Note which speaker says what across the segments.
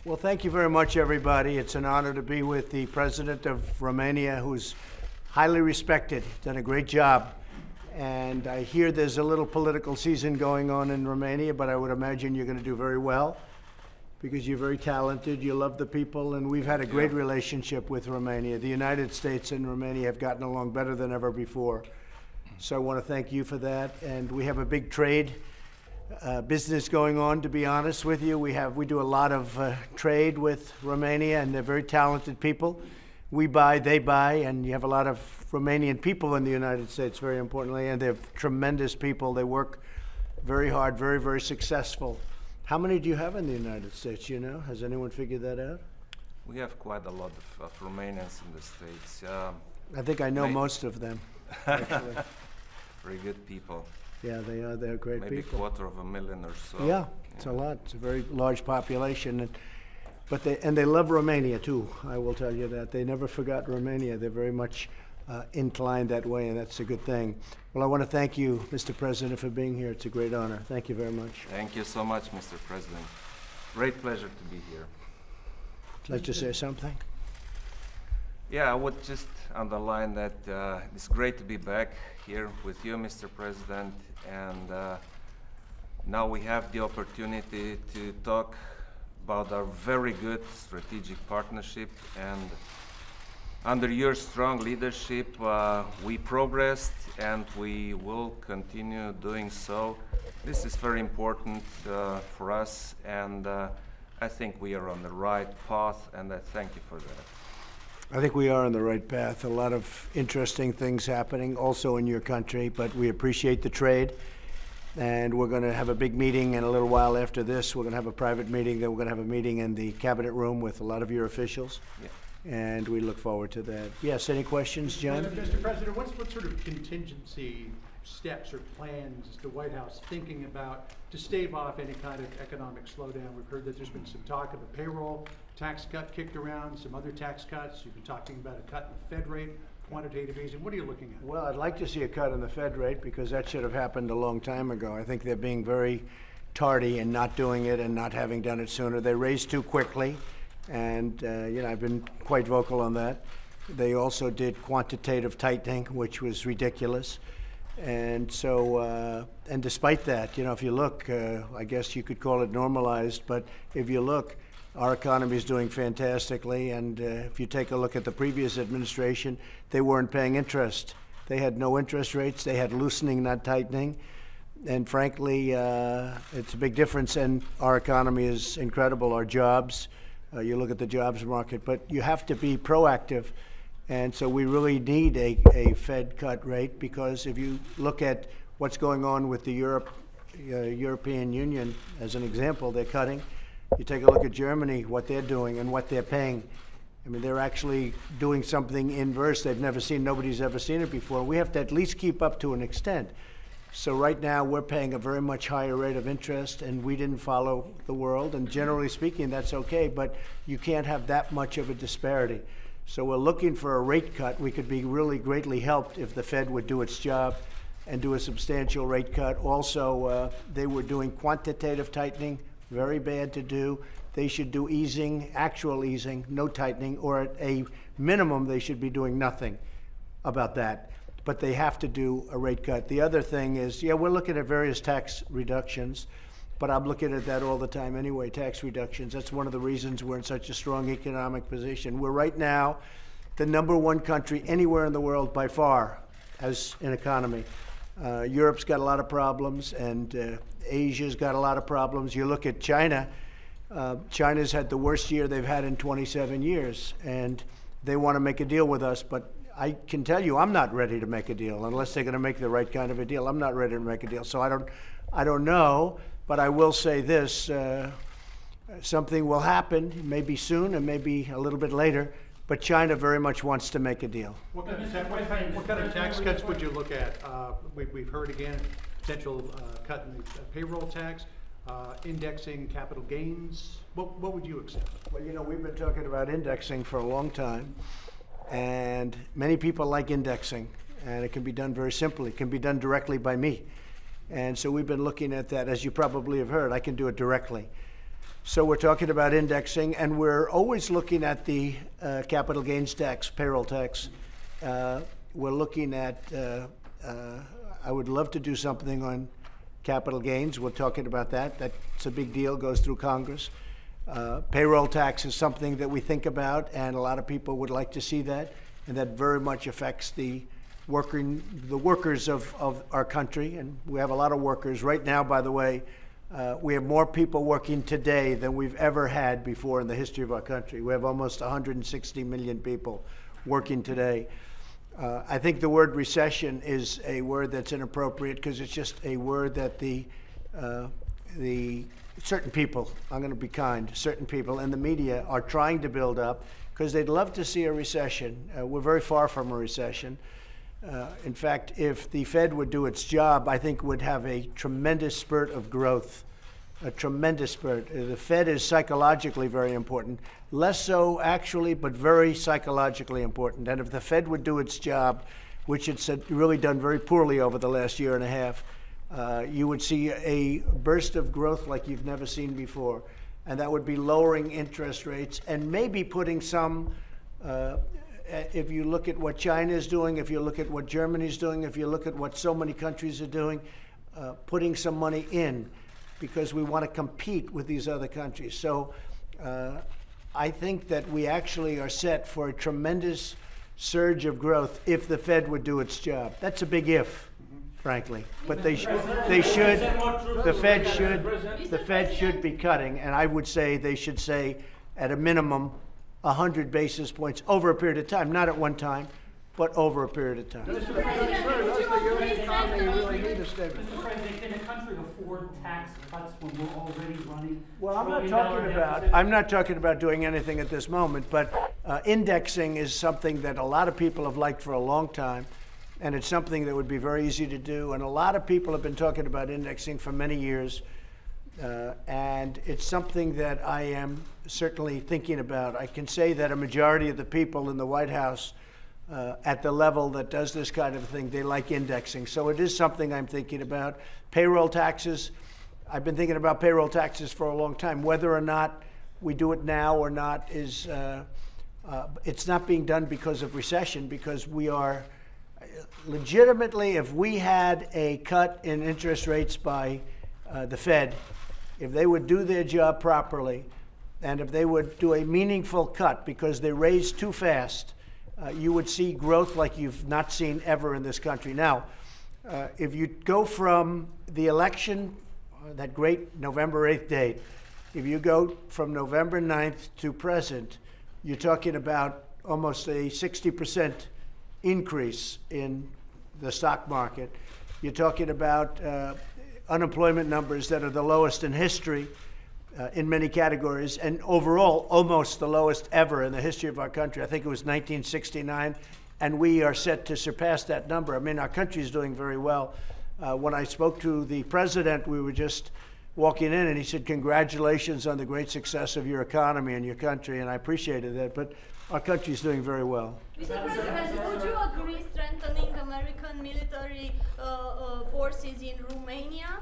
Speaker 1: Well, thank you very much, everybody. It's an honor to be with the President of Romania, who's highly respected, done a great job. And I hear there's a little political season going on in Romania, but I would imagine you're going to do very well because you're very talented, you love the people, and we've had a great relationship with Romania. The United States and Romania have gotten along better than ever before. So I want to thank you for that. And we have a big trade business going on, to be honest with you. We do a lot of trade with Romania, and they're very talented people. We buy, they buy, and you have a lot of Romanian people in the United States, very importantly, and they're tremendous people. They work very hard, very, very successful. How many do you have in the United States, you know? Has anyone figured that out?
Speaker 2: We have quite a lot of Romanians in the States.
Speaker 1: I think I know most of them, actually.
Speaker 2: Very good people.
Speaker 1: Yeah, they are. They're great
Speaker 2: Maybe
Speaker 1: people.
Speaker 2: Maybe 250,000 or so.
Speaker 1: Yeah, it's a lot. It's a very large population. But they love Romania, too. I will tell you that. They never forgot Romania. They're very much inclined that way, and that's a good thing. Well, I want to thank you, Mr. President, for being here. It's a great honor. Thank you very much.
Speaker 2: Thank you so much, Mr. President. Great pleasure to be here.
Speaker 1: Would you like to say something?
Speaker 2: Yeah, I would just underline that it's great to be back here with you, Mr. President, and now we have the opportunity to talk about our very good strategic partnership, and under your strong leadership we progressed and we will continue doing so. This is very important for us, and I think we are on the right path, and I thank you for that.
Speaker 1: I think we are on the right path. A lot of interesting things happening also in your country, but we appreciate the trade. And we're going to have a big meeting in a little while after this. We're going to have a private meeting, then we're going to have a meeting in the cabinet room with a lot of your officials. Yeah. And we look forward to that. Yes, any questions, John?
Speaker 3: Mr. President, what sort of contingency steps or plans is the White House thinking about to stave off any kind of economic slowdown? We've heard that there's been some talk of a payroll tax cut kicked around, some other tax cuts. You've been talking about a cut in the Fed rate, quantitative easing. What are you looking at?
Speaker 1: Well, I'd like to see a cut in the Fed rate because that should have happened a long time ago. I think they're being very tardy in not doing it and not having done it sooner. They raised too quickly, and I've been quite vocal on that. They also did quantitative tightening, which was ridiculous. And so, and despite that, if you look, I guess you could call it normalized, but if you look, our economy is doing fantastically, and if you take a look at the previous administration, they weren't paying interest. They had no interest rates. They had loosening, not tightening. And frankly, it's a big difference, and our economy is incredible. Our jobs, you look at the jobs market, but you have to be proactive. And so we really need a Fed cut rate, because if you look at what's going on with the European Union, as an example, they're cutting. You take a look at Germany, what they're doing and what they're paying. I mean, they're actually doing something inverse they've never seen. Nobody's ever seen it before. We have to at least keep up to an extent. So right now, we're paying a very much higher rate of interest, and we didn't follow the world. And generally speaking, that's okay, but you can't have that much of a disparity. So we're looking for a rate cut. We could be really greatly helped if the Fed would do its job and do a substantial rate cut. Also, they were doing quantitative tightening. Very bad to do. They should do easing, actual easing, no tightening, or at a minimum, they should be doing nothing about that. But they have to do a rate cut. The other thing is, we're looking at various tax reductions, but I'm looking at that all the time anyway, tax reductions. That's one of the reasons we're in such a strong economic position. We're right now the #1 country anywhere in the world by far as an economy. Europe's got a lot of problems, and Asia's got a lot of problems. You look at China, China's had the worst year they've had in 27 years, and they want to make a deal with us, but I can tell you I'm not ready to make a deal unless they're going to make the right kind of a deal. I'm not ready to make a deal, so I don't know, but I will say this, something will happen, maybe soon and maybe a little bit later, but China very much wants to make a deal.
Speaker 3: What kind of tax cuts would you look at? We've heard again, potential cut in the payroll tax, indexing capital gains. What would you accept?
Speaker 1: Well, we've been talking about indexing for a long time, and many people like indexing, and it can be done very simply. It can be done directly by me. And so we've been looking at that. As you probably have heard, I can do it directly. So we're talking about indexing, and we're always looking at the capital gains tax, payroll tax. We're looking at, I would love to do something on capital gains. We're talking about that. That's a big deal, goes through Congress. Payroll tax is something that we think about, and a lot of people would like to see that, and that very much affects the workers of our country, and we have a lot of workers. Right now, by the way, we have more people working today than we've ever had before in the history of our country. We have almost 160 million people working today. I think the word recession is a word that's inappropriate because it's just a word that the certain people, I'm going to be kind, certain people in the media are trying to build up because they'd love to see a recession. We're very far from a recession. In fact, if the Fed would do its job, I think would have a tremendous spurt of growth, a tremendous spurt. The Fed is psychologically very important, less so actually, but very psychologically important. And if the Fed would do its job, which it's really done very poorly over the last year and a half, you would see a burst of growth like you've never seen before. And that would be lowering interest rates and maybe putting some if you look at what China is doing, if you look at what Germany is doing, if you look at what so many countries are doing, putting some money in because we want to compete with these other countries. So I think that we actually are set for a tremendous surge of growth if the Fed would do its job. That's a big if, frankly. But the Fed should be cutting, and I would say they should say at a minimum 100 basis points over a period of time, not at one time, but over a period of time.
Speaker 4: Mr. President, can a country afford tax cuts when we're already running?
Speaker 1: Well, I'm not talking about doing anything at this moment, but indexing is something that a lot of people have liked for a long time, and it's something that would be very easy to do. And a lot of people have been talking about indexing for many years. And it's something that I am certainly thinking about. I can say that a majority of the people in the White House at the level that does this kind of thing, they like indexing. So it is something I'm thinking about. Payroll taxes, I've been thinking about payroll taxes for a long time. Whether or not we do it now or not is, it's not being done because of recession, because we are legitimately, if we had a cut in interest rates by the Fed, if they would do their job properly, and if they would do a meaningful cut because they raised too fast, you would see growth like you've not seen ever in this country. Now, if you go from the election, that great November 8th date, if you go from November 9th to present, you're talking about almost a 60% increase in the stock market. You're talking about unemployment numbers that are the lowest in history in many categories, and overall almost the lowest ever in the history of our country. I think it was 1969, and we are set to surpass that number. I mean, our country is doing very well. When I spoke to the president, we were just walking in, and he said, "Congratulations on the great success of your economy and your country," and I appreciated that, but our country is doing very well.
Speaker 5: Mr. President, would you agree strengthening American military forces in Romania?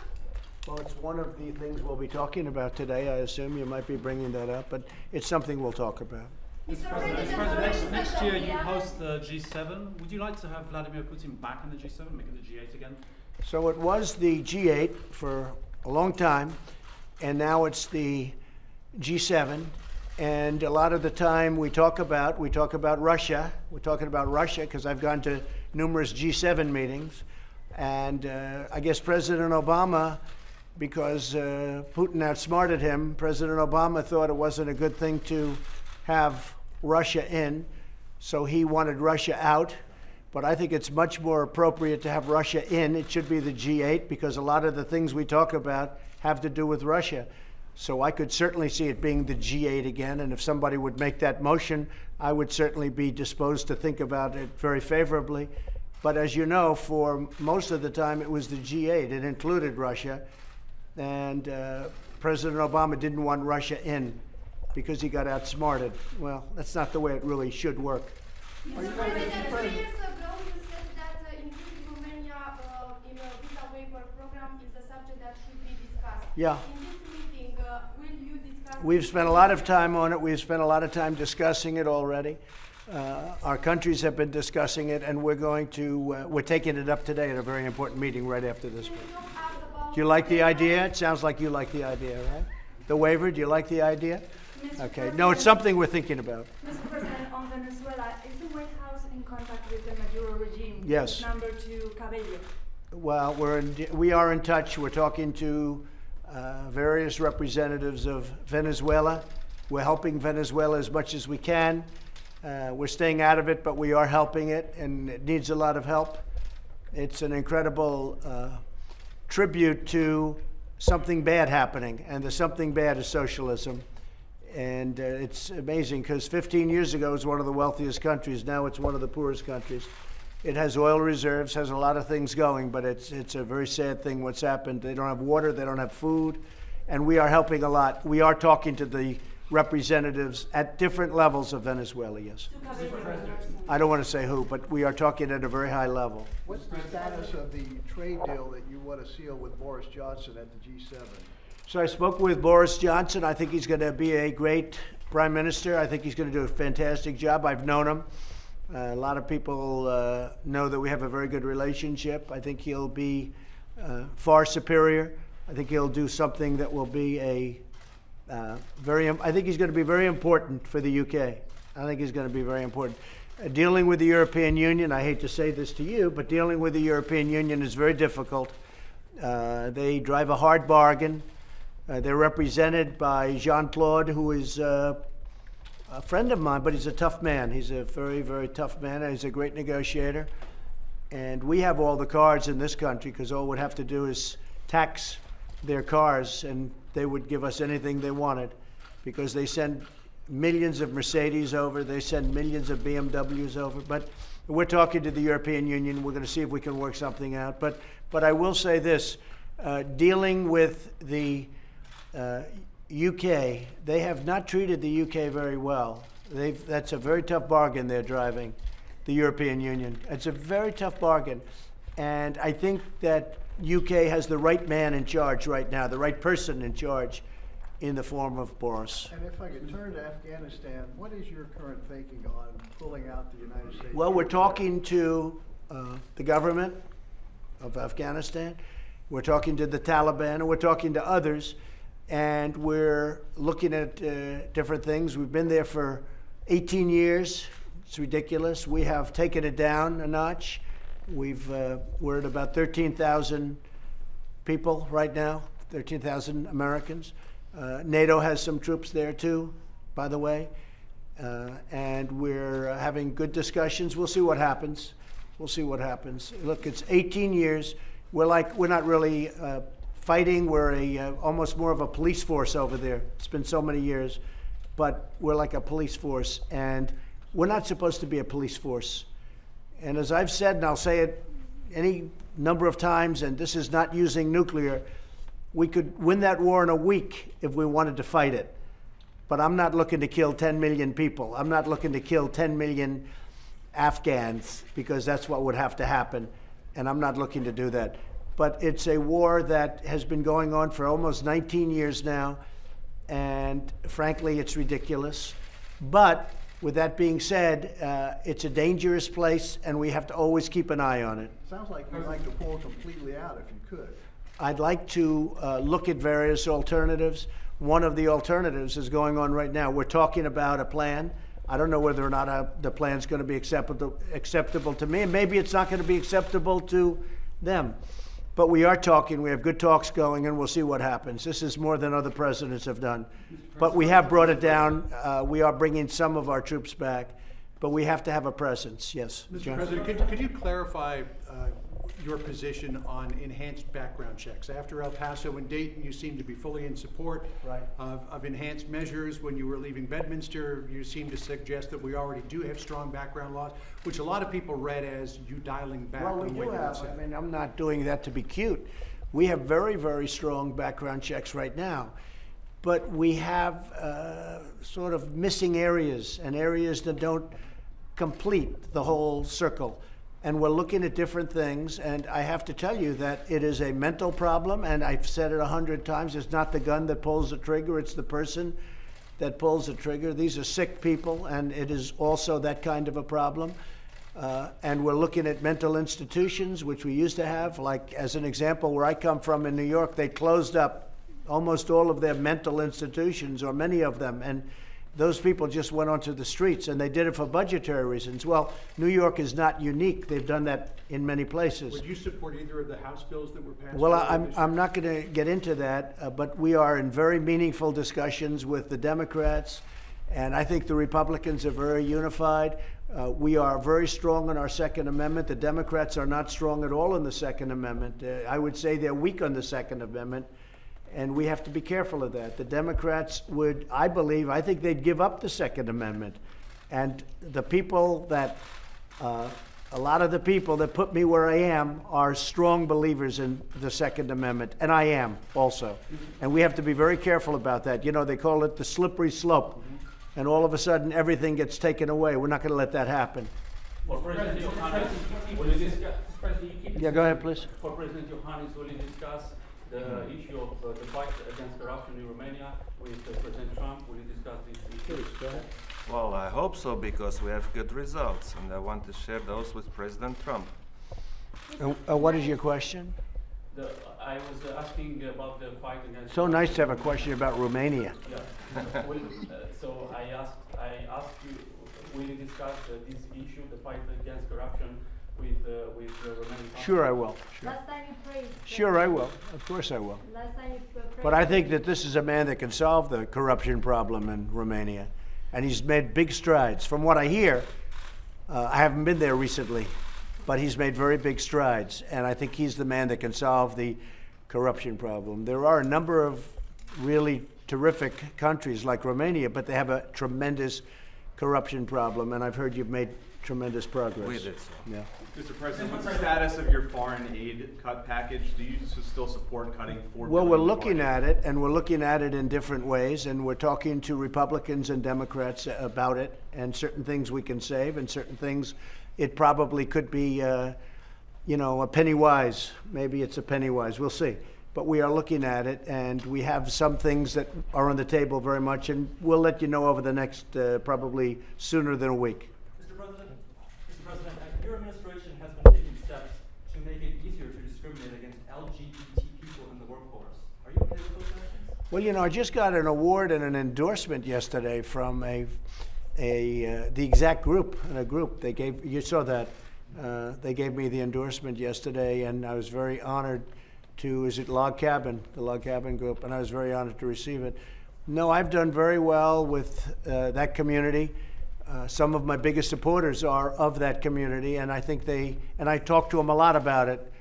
Speaker 1: Well, it's one of the things we'll be talking about today. I assume you might be bringing that up, but it's something we'll talk about.
Speaker 4: Mr. President, next year you host the G7. Would you like to have Vladimir Putin back in the G7, make it the G8 again?
Speaker 1: So it was the G8 for a long time, and now it's the G7. And a lot of the time we talk about Russia. We're talking about Russia because I've gone to numerous G7 meetings. And I guess President Obama, because Putin outsmarted him, President Obama thought it wasn't a good thing to have Russia in. So he wanted Russia out. But I think it's much more appropriate to have Russia in. It should be the G8 because a lot of the things we talk about have to do with Russia. So I could certainly see it being the G8 again, and if somebody would make that motion, I would certainly be disposed to think about it very favorably. But as you know, for most of the time, it was the G8. It included Russia, and President Obama didn't want Russia in because he got outsmarted. Well, that's not the way it really should work.
Speaker 6: Mr. President, 3 years ago you said that including Romania in a visa waiver program is a subject that should be discussed.
Speaker 1: Yeah.
Speaker 6: In this meeting, will you discuss
Speaker 1: We've spent a lot of time on it. We've spent a lot of time discussing it already. Our countries have been discussing it, and we're taking it up today at a very important meeting right after this meeting. Do you like the idea? It sounds like you like the idea, right? The waiver, do you like the idea? Okay. No, it's something we're thinking about.
Speaker 7: Mr. President, on Venezuela, is the White House in contact with the Maduro regime?
Speaker 1: Yes.
Speaker 7: Number 2, Cabello.
Speaker 1: Well, we are in touch. We're talking to various representatives of Venezuela. We're helping Venezuela as much as we can. We're staying out of it, but we are helping it, and it needs a lot of help. It's an incredible tribute to something bad happening, and the something bad is socialism. And it's amazing because 15 years ago it was one of the wealthiest countries. Now it's one of the poorest countries. It has oil reserves, has a lot of things going, but it's a very sad thing what's happened. They don't have water, they don't have food, and we are helping a lot. We are talking to the representatives at different levels of Venezuela, yes. I don't want to say who, but we are talking at a very high level.
Speaker 8: What's the status of the trade deal that you want to seal with Boris Johnson at the G7?
Speaker 1: So I spoke with Boris Johnson. I think he's going to be a great prime minister. I think he's going to do a fantastic job. I've known him. A lot of people know that we have a very good relationship. I think he'll be far superior. I think he'll do something that will be I think he's going to be very important for the UK. I think he's going to be very important. Dealing with the European Union, I hate to say this to you, but dealing with the European Union is very difficult. They drive a hard bargain. They're represented by Jean-Claude, who is a friend of mine, but he's a tough man. He's a very, very tough man, and he's a great negotiator. And we have all the cards in this country because all we'd have to do is tax their cars, and they would give us anything they wanted because they send millions of Mercedes over, they send millions of BMWs over. But we're talking to the European Union. We're going to see if we can work something out. But I will say this, dealing with the UK, they have not treated the UK very well. That's a very tough bargain they're driving, the European Union. It's a very tough bargain. And I think that UK has the right man in charge right now, the right person in charge in the form of Boris.
Speaker 8: And if I could turn to Afghanistan, what is your current thinking on pulling out the United States?
Speaker 1: Well, we're talking to the government of Afghanistan. We're talking to the Taliban, and we're talking to others. And we're looking at different things. We've been there for 18 years. It's ridiculous. We have taken it down a notch. We're at about 13,000 people right now, 13,000 Americans. NATO has some troops there too, by the way. And we're having good discussions. We'll see what happens. We'll see what happens. Look, it's 18 years. We're not really fighting. We're almost more of a police force over there. It's been so many years, but we're like a police force, and we're not supposed to be a police force. And as I've said, and I'll say it any number of times, and this is not using nuclear, we could win that war in a week if we wanted to fight it. But I'm not looking to kill 10 million people. I'm not looking to kill 10 million Afghans, because that's what would have to happen. And I'm not looking to do that. But it's a war that has been going on for almost 19 years now. And frankly, it's ridiculous. But with that being said, it's a dangerous place, and we have to always keep an eye on it.
Speaker 8: Sounds like you'd like to pull completely out if you could.
Speaker 1: I'd like to look at various alternatives. One of the alternatives is going on right now. We're talking about a plan. I don't know whether or not the plan's going to be acceptable to me, and maybe it's not going to be acceptable to them. But we are talking. We have good talks going, and we'll see what happens. This is more than other presidents have done. But we have brought it down. We are bringing some of our troops back, but we have to have a presence. Yes,
Speaker 3: Mr.
Speaker 1: John?
Speaker 3: President, could you clarify your position on enhanced background checks? After El Paso and Dayton, you seem to be fully in support of enhanced measures. When you were leaving Bedminster, you seemed to suggest that we already do have strong background laws, which a lot of people read as you dialing back
Speaker 1: Well, we
Speaker 3: on what
Speaker 1: do
Speaker 3: you had
Speaker 1: have.
Speaker 3: said.
Speaker 1: I mean, I'm not doing that to be cute. We have very, very strong background checks right now. But we have sort of missing areas and areas that don't complete the whole circle. and we're looking at different things, and I have to tell you that it is a mental problem, and I've said it 100 times, it's not the gun that pulls the trigger, it's the person that pulls the trigger. These are sick people, and it is also that kind of a problem. And we're looking at mental institutions, which we used to have, like as an example, where I come from in New York, they closed up almost all of their mental institutions, or many of them, and those people just went onto the streets, and they did it for budgetary reasons. Well, New York is not unique. They've done that in many places.
Speaker 3: Would you support either of the House bills that were passed?
Speaker 1: Well,
Speaker 3: earlier this
Speaker 1: I'm
Speaker 3: year?
Speaker 1: not going to get into that, but we are in very meaningful discussions with the Democrats, and I think the Republicans are very unified. We are very strong on our Second Amendment. The Democrats are not strong at all in the Second Amendment. I would say they're weak on the Second Amendment, and we have to be careful of that. The Democrats would, I think they'd give up the Second Amendment. And the people that, a lot of the people that put me where I am are strong believers in the Second Amendment, and I am also. And we have to be very careful about that. You know, they call it the slippery slope. And all of a sudden, everything gets taken away. We're not going to let that happen.
Speaker 4: For President Iohannis, will you discuss?
Speaker 1: Yeah, go ahead, please.
Speaker 4: For President Iohannis, will you discuss the issue of the fight against corruption in Romania with President Trump? Will you discuss this issue?
Speaker 1: Go ahead.
Speaker 2: Well, I hope so, because we have good results, and I want to share those with President Trump.
Speaker 1: What is your question?
Speaker 4: I was asking about the fight against.
Speaker 1: So nice to have a question about Romania.
Speaker 4: Yeah. So I asked you, will you discuss this issue, the fight against corruption, with Romanian?
Speaker 1: Sure, I will. Sure.
Speaker 6: Last time you praised.
Speaker 1: Sure, I will. Of course, I will.
Speaker 6: Last time you praised.
Speaker 1: But I think that this is a man that can solve the corruption problem in Romania, and he's made big strides. From what I hear, I haven't been there recently, but he's made very big strides, and I think he's the man that can solve the corruption problem. There are a number of really terrific countries like Romania, but they have a tremendous corruption problem, and I've heard you've made tremendous progress.
Speaker 2: We did so.
Speaker 1: Yeah.
Speaker 9: Mr. President, what's the status of your foreign aid cut package? Do you still support cutting $4
Speaker 1: Well,
Speaker 9: billion
Speaker 1: we're
Speaker 9: in
Speaker 1: looking
Speaker 9: budget?
Speaker 1: at it, and we're looking at it in different ways, and we're talking to Republicans and Democrats about it, and certain things we can save, and certain things it probably could be, you know, a penny wise. Maybe it's a penny wise. We'll see. But we are looking at it, and we have some things that are on the table very much, and we'll let you know over the next, probably sooner than a week.
Speaker 10: Mr. President, your administration has been taking steps to make it easier to discriminate against LGBT people in the workforce. Are you okay with those actions?
Speaker 1: Well, you know, I just got an award and an endorsement yesterday from the exact group, in a group. They gave, you saw that, they gave me the endorsement yesterday, and I was very honored to, is it Log Cabin, the Log Cabin group, and I was very honored to receive it. No, I've done very well with that community. Some of my biggest supporters are of that community, and I think and I talk to them a lot about it.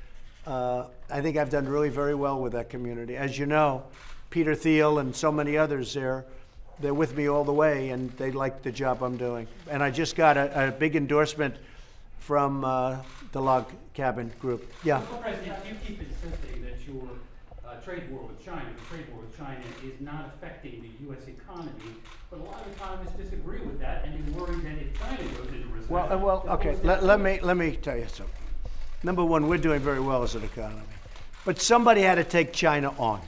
Speaker 1: I think I've done really very well with that community. As you know, Peter Thiel and so many others, they're with me all the way, and they like the job I'm doing. And I just got a big endorsement from the Log Cabin group. Yeah.
Speaker 4: Mr. President, you keep insisting that your trade war with China, the trade war with China, is not affecting the U.S. economy, but a lot of economists disagree with that, and they worry that if China goes into recession.
Speaker 1: Well, okay. Let me tell you something. Number one, we're doing very well as an economy, but somebody had to take China on.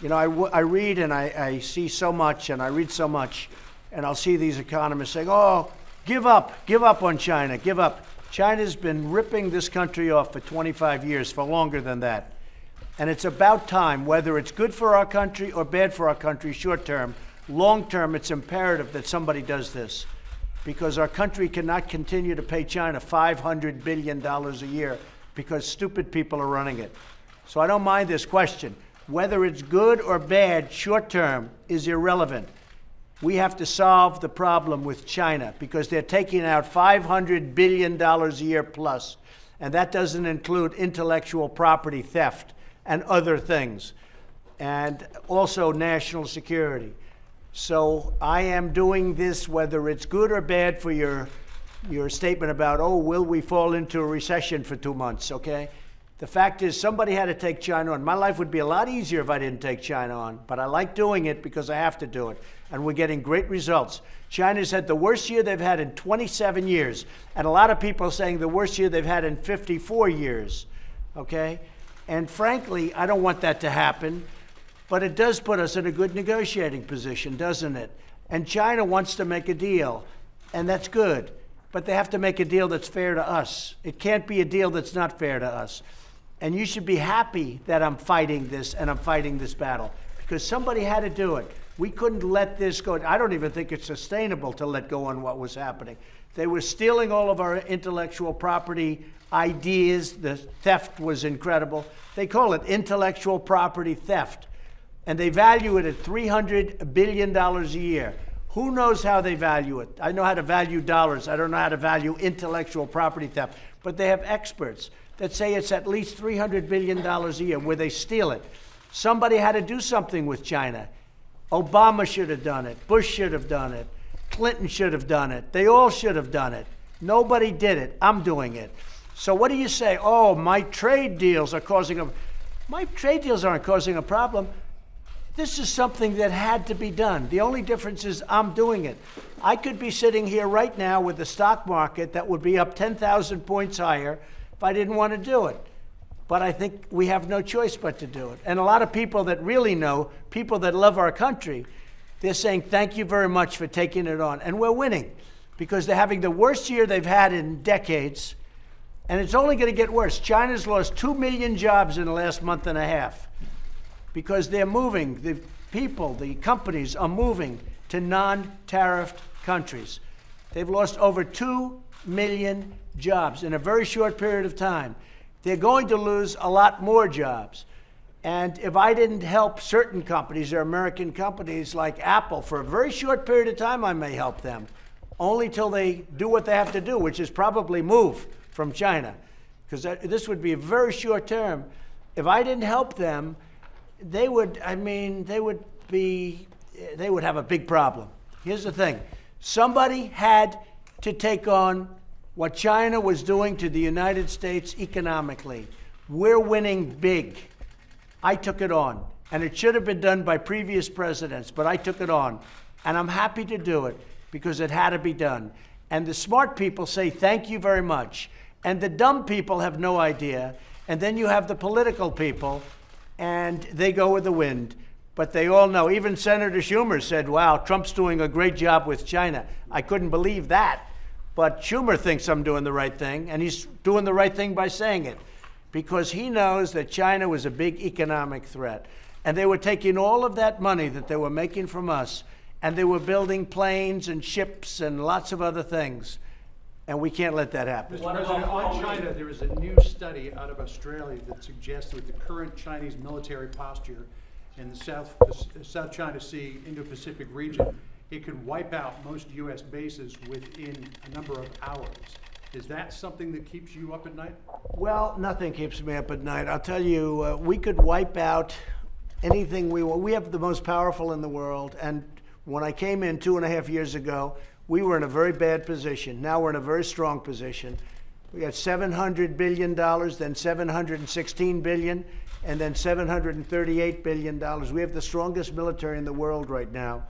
Speaker 1: You know, I read and I see so much, and I read so much, and I'll see these economists saying, "Oh, give up on China, give up." China's been ripping this country off for 25 years, for longer than that. And it's about time, whether it's good for our country or bad for our country short term, long term, it's imperative that somebody does this. Because our country cannot continue to pay China $500 billion a year because stupid people are running it. So I don't mind this question. Whether it's good or bad short term is irrelevant. We have to solve the problem with China because they're taking out $500 billion a year plus, and that doesn't include intellectual property theft and other things, and also national security. So I am doing this, whether it's good or bad, for your statement about, oh, will we fall into a recession for 2 months, okay? The fact is, somebody had to take China on. My life would be a lot easier if I didn't take China on, but I like doing it because I have to do it, and we're getting great results. China's had the worst year they've had in 27 years, and a lot of people are saying the worst year they've had in 54 years, okay? And frankly, I don't want that to happen, but it does put us in a good negotiating position, doesn't it? And China wants to make a deal, and that's good, but they have to make a deal that's fair to us. It can't be a deal that's not fair to us. And you should be happy that I'm fighting this and I'm fighting this battle, because somebody had to do it. We couldn't let this go. I don't even think it's sustainable to let go on what was happening. They were stealing all of our intellectual property ideas. The theft was incredible. They call it intellectual property theft. And they value it at $300 billion a year. Who knows how they value it? I know how to value dollars. I don't know how to value intellectual property theft. But they have experts that say it's at least $300 billion a year where they steal it. Somebody had to do something with China. Obama should have done it. Bush should have done it. Clinton should have done it. They all should have done it. Nobody did it. I'm doing it. So what do you say? Oh, my trade deals are causing a... My trade deals aren't causing a problem. This is something that had to be done. The only difference is I'm doing it. I could be sitting here right now with the stock market that would be up 10,000 points higher if I didn't want to do it. But I think we have no choice but to do it. And a lot of people that really know, people that love our country, they're saying, thank you very much for taking it on. And we're winning because they're having the worst year they've had in decades. And it's only going to get worse. China's lost 2 million jobs in the last month and a half because they're moving. The people, the companies are moving to non-tariffed countries. They've lost over 2 million jobs in a very short period of time. They're going to lose a lot more jobs. And if I didn't help certain companies, or American companies like Apple, for a very short period of time, I may help them, only till they do what they have to do, which is probably move from China, because this would be a very short term. If I didn't help them, they would have a big problem. Here's the thing. Somebody had to take on what China was doing to the United States economically. We're winning big. I took it on. And it should have been done by previous presidents, but I took it on. And I'm happy to do it because it had to be done. And the smart people say, thank you very much. And the dumb people have no idea. And then you have the political people, and they go with the wind. But they all know. Even Senator Schumer said, wow, Trump's doing a great job with China. I couldn't believe that. But Schumer thinks I'm doing the right thing, and he's doing the right thing by saying it, because he knows that China was a big economic threat. And they were taking all of that money that they were making from us, and they were building planes and ships and lots of other things. And we can't let that happen.
Speaker 3: Mr. President, on China, there is a new study out of Australia that suggests with the current Chinese military posture in the South China Sea, Indo-Pacific region, it could wipe out most U.S. bases within a number of hours. Is that something that keeps you up at night?
Speaker 1: Well, nothing keeps me up at night. I'll tell you, we could wipe out anything we want. We have the most powerful in the world. And when I came in 2.5 years ago, we were in a very bad position. Now we're in a very strong position. We got $700 billion, then $716 billion, and then $738 billion. We have the strongest military in the world right now.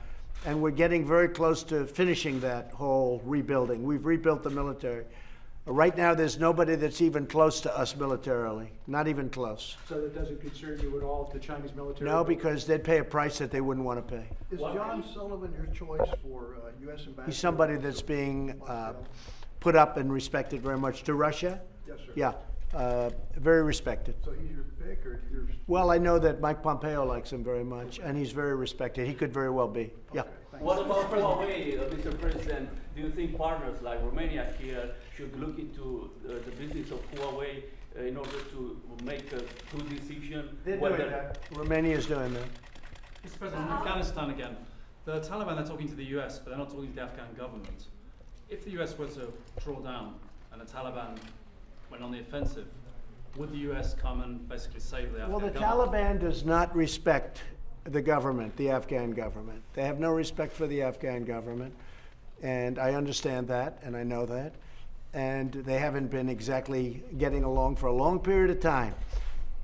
Speaker 1: And we're getting very close to finishing that whole rebuilding. We've rebuilt the military. Right now, there's nobody that's even close to us militarily, not even close.
Speaker 3: So that doesn't concern you at all, the Chinese military?
Speaker 1: No, because they'd pay a price that they wouldn't want to pay.
Speaker 8: Is John Sullivan your choice for U.S. ambassador?
Speaker 1: He's somebody that's being put up and respected very much. To Russia?
Speaker 8: Yes, sir.
Speaker 1: Yeah, very respected.
Speaker 8: So he's your pick, or you're...
Speaker 1: Well, I know that Mike Pompeo likes him very much, and he's very respected. He could very well be. Yeah.
Speaker 11: What about Huawei, Mr. President? Do you think partners like Romania here should look into the business of Huawei in order to make a true decision?
Speaker 1: They're doing that. Romania is doing that.
Speaker 10: Mr. President, in Afghanistan again, the Taliban are talking to the US, but they're not talking to the Afghan government. If the US were to draw down and the Taliban went on the offensive, would the US come and basically save the Afghan government?
Speaker 1: Well, the Taliban does not respect the government, the Afghan government. They have no respect for the Afghan government, and I understand that, and I know that. and they haven't been exactly getting along for a long period of time.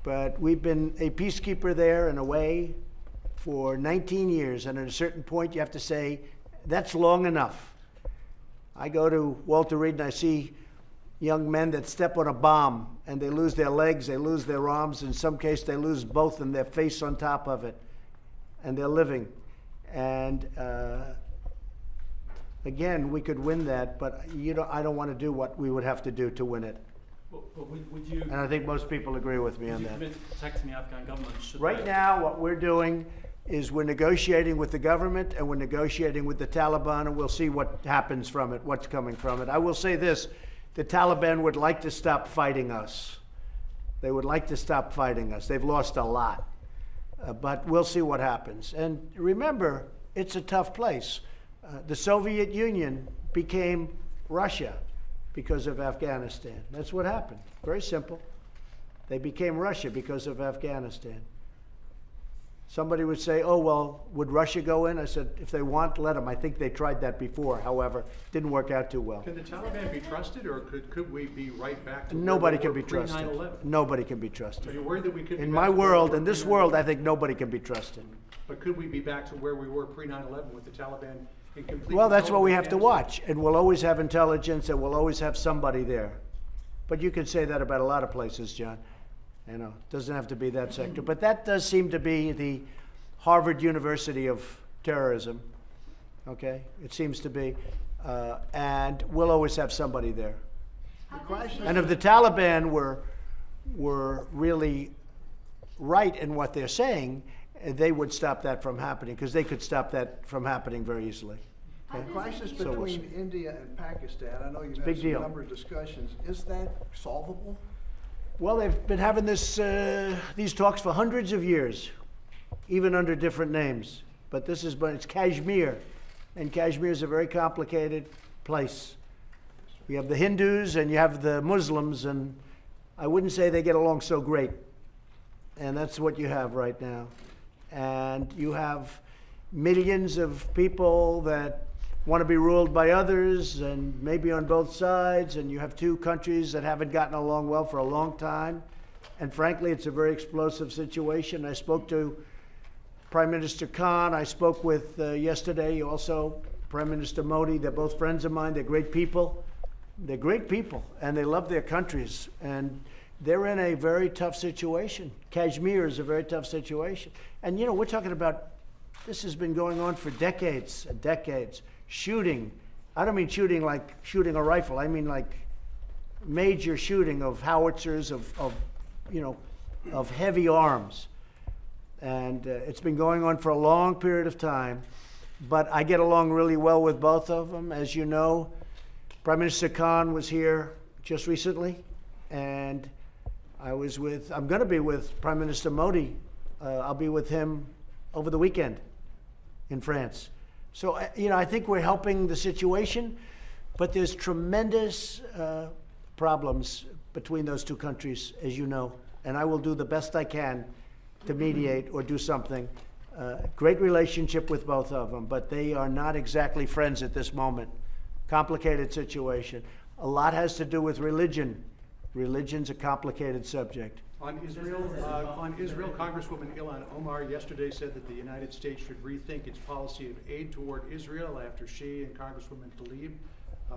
Speaker 1: But we've been a peacekeeper there in a way for 19 years, and at a certain point you have to say, that's long enough. I go to Walter Reed and I see young men that step on a bomb and they lose their legs, they lose their arms, in some case they lose both and their face on top of it, and they're living. And again, we could win that, but I don't want to do what we would have to do to win it.
Speaker 10: But would you?
Speaker 1: And I think most people agree with me on that.
Speaker 10: Commit to protecting the Afghan government?
Speaker 1: Right now, what we're doing is we're negotiating with the government and we're negotiating with the Taliban, and we'll see what happens from it, what's coming from it. I will say this, the Taliban would like to stop fighting us. They would like to stop fighting us. They've lost a lot, but we'll see what happens. And remember, it's a tough place. The Soviet Union became Russia because of Afghanistan. That's what happened. Very simple. They became Russia because of Afghanistan. Somebody would say, oh, well, would Russia go in? I said, if they want, let them. I think they tried that before. However, didn't work out too well.
Speaker 3: Can the Taliban be trusted, or could we be right back to
Speaker 1: Nobody
Speaker 3: where
Speaker 1: can
Speaker 3: we
Speaker 1: be
Speaker 3: were
Speaker 1: trusted.
Speaker 3: pre-9/11?
Speaker 1: Nobody can be
Speaker 3: Are
Speaker 1: trusted.
Speaker 3: you worried that we could be
Speaker 1: In
Speaker 3: back
Speaker 1: my
Speaker 3: to where we
Speaker 1: world,
Speaker 3: were
Speaker 1: in this
Speaker 3: pre-9/11?
Speaker 1: world, I think nobody can be trusted.
Speaker 3: But could we be back to where we were pre-9/11 with the Taliban in complete
Speaker 1: Well, that's
Speaker 3: control
Speaker 1: what
Speaker 3: of
Speaker 1: we have to
Speaker 3: Afghanistan?
Speaker 1: watch. And we'll always have intelligence and we'll always have somebody there. But you could say that about a lot of places, John. You know, it doesn't have to be that sector. But that does seem to be the Harvard University of terrorism, okay? It seems to be. And we'll always have somebody there. And if the Taliban were really right in what they're saying, they would stop that from happening, because they could stop that from happening very easily.
Speaker 8: The crisis
Speaker 1: So we'll
Speaker 8: between India and Pakistan, I know you've had
Speaker 1: big
Speaker 8: some
Speaker 1: deal.
Speaker 8: number of discussions. Is that solvable?
Speaker 1: Well, they've been having these talks for hundreds of years, even under different names. But it's Kashmir, and Kashmir is a very complicated place. You have the Hindus and you have the Muslims, and I wouldn't say they get along so great. And that's what you have right now. And you have millions of people that want to be ruled by others, and maybe on both sides, and you have two countries that haven't gotten along well for a long time. And frankly, it's a very explosive situation. I spoke to Prime Minister Khan. I spoke with yesterday also Prime Minister Modi. They're both friends of mine. They're great people. They're great people, and they love their countries. And they're in a very tough situation. Kashmir is a very tough situation. And, you know, we're talking about, this has been going on for decades and decades. Shooting. I don't mean shooting like shooting a rifle. I mean like major shooting of howitzers, of heavy arms. And it's been going on for a long period of time. But I get along really well with both of them. As you know, Prime Minister Khan was here just recently, and I'm going to be with Prime Minister Modi. I'll be with him over the weekend in France. So, I think we're helping the situation, but there's tremendous problems between those two countries, as you know, and I will do the best I can to mediate or do something. Great relationship with both of them, but they are not exactly friends at this moment. Complicated situation. A lot has to do with religion. Religion's a complicated subject.
Speaker 3: On Israel, Congresswoman Ilhan Omar yesterday said that the United States should rethink its policy of aid toward Israel after she and Congresswoman Tlaib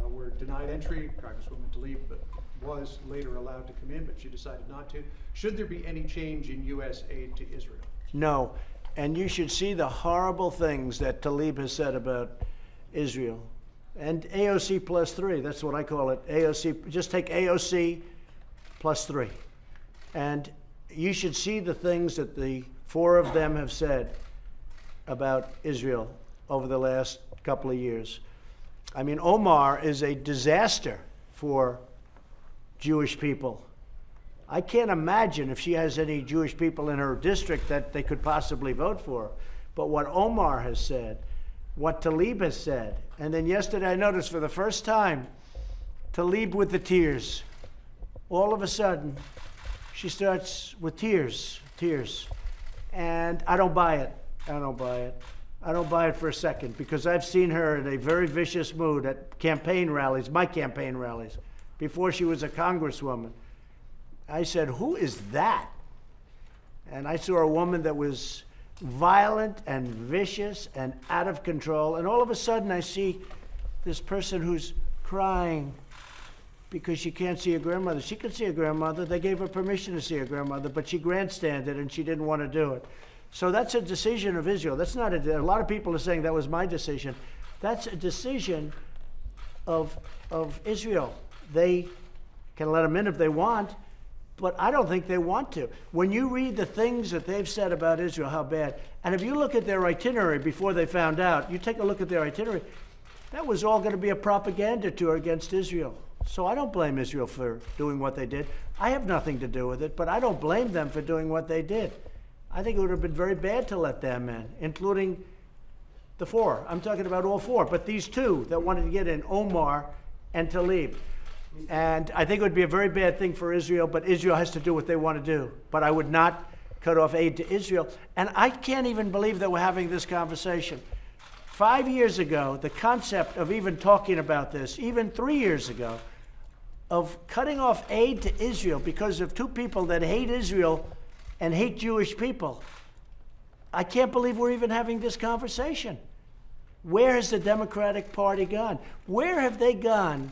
Speaker 3: were denied entry. Congresswoman Tlaib was later allowed to come in, but she decided not to. Should there be any change in U.S. aid to Israel?
Speaker 1: No, and you should see the horrible things that Tlaib has said about Israel. And AOC plus 3, that's what I call it. AOC, just take AOC plus 3. And you should see the things that the four of them have said about Israel over the last couple of years. I mean, Omar is a disaster for Jewish people. I can't imagine if she has any Jewish people in her district that they could possibly vote for. But what Omar has said, what Tlaib has said, and then yesterday I noticed for the first time, Tlaib with the tears. All of a sudden, she starts with tears. And I don't buy it. I don't buy it for a second, because I've seen her in a very vicious mood at campaign rallies, my campaign rallies. before she was a congresswoman. I said, who is that? And I saw a woman that was violent and vicious and out of control. And all of a sudden I see this person who's crying because she can't see her grandmother. She could see her grandmother. They gave her permission to see her grandmother, but she grandstanded and she didn't want to do it. So that's a decision of Israel. That's not a lot of people are saying that was my decision. That's a decision of Israel. They can let them in if they want, but I don't think they want to. When you read the things that they've said about Israel, how bad, and if you look at their itinerary before they found out, you take a look at their itinerary, that was all going to be a propaganda tour against Israel. So I don't blame Israel for doing what they did. I have nothing to do with it, but I don't blame them for doing what they did. I think it would have been very bad to let them in, including the four. I'm talking about all four, but these two that wanted to get in, Omar and Tlaib. And I think it would be a very bad thing for Israel, but Israel has to do what they want to do. But I would not cut off aid to Israel. And I can't even believe that we're having this conversation. 5 years ago, the concept of even talking about this, even 3 years ago, of cutting off aid to Israel because of two people that hate Israel and hate Jewish people. I can't believe we're even having this conversation. Where has the Democratic Party gone? Where have they gone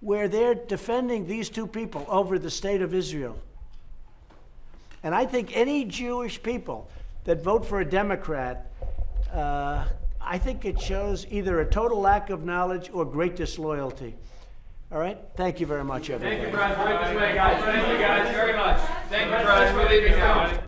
Speaker 1: where they're defending these two people over the state of Israel? And I think any Jewish people that vote for a Democrat, I think it shows either a total lack of knowledge or great disloyalty. All right? Thank you very much, everybody.
Speaker 12: Thank you, Brad. Right this way, guys. Thank you guys very much. Thank you, Brad. We're leaving now.